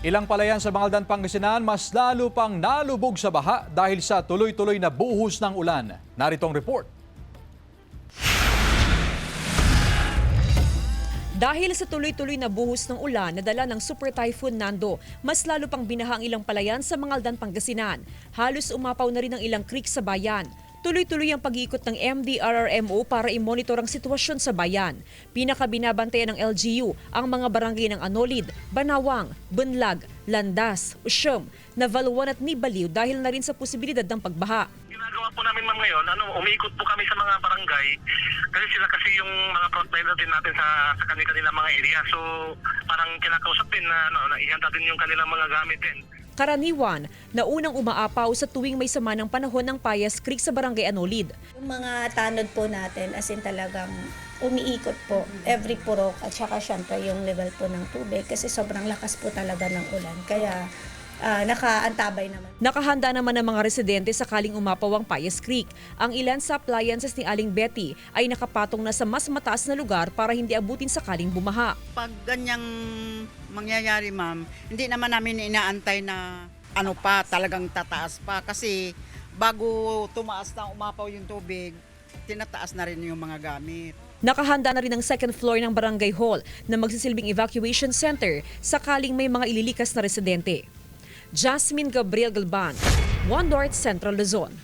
Ilang palayan sa Bangaldan, Pangasinan mas lalo pang nalubog sa baha dahil sa tuloy-tuloy na buhos ng ulan. Narito ang report. Dahil sa tuloy-tuloy na buhos ng ulan na dala ng Super Typhoon Nando, mas lalo pang binaha ang ilang palayan sa Bangaldan, Pangasinan. Halos umapaw na rin ang ilang creek sa bayan. Tuloy-tuloy ang pag-iikot ng MDRRMO para i-monitor ang sitwasyon sa bayan. Pinakabinabantayan ng LGU ang mga barangay ng Anolid, Banawang, Bunlag, Landas, Usyom, Navaluan at Nibaliw dahil na rin sa posibilidad ng pagbaha. Ginagawa po namin ma'am ngayon, umiikot po kami sa mga barangay kasi sila kasi yung mga frontline din natin sa kanila mga area. So parang kinakausap din na ihanda din yung kanilang mga gamit din. Karaniwan na unang umaapaw sa tuwing may sama ng panahon ng Payas Creek sa Barangay Anolid. Yung mga tanod po natin, as in talagang umiikot po every purok at saka syempre yung level po ng tubig kasi sobrang lakas po talaga ng ulan. Kaya nakaantabay naman. Nakahanda naman ang mga residente sakaling umapaw ang Payas Creek. Ang ilan sa appliances ni Aling Betty ay nakapatong na sa mas mataas na lugar para hindi abutin sakaling bumaha. Pag ganyang mangyayari ma'am, hindi naman namin inaantay na talagang tataas pa kasi bago tumaas na umapaw yung tubig, tinataas na rin yung mga gamit. Nakahanda na rin ang second floor ng Barangay Hall na magsisilbing evacuation center sakaling may mga ililikas na residente. Jasmine Gabriel Galban, One North Central Luzon.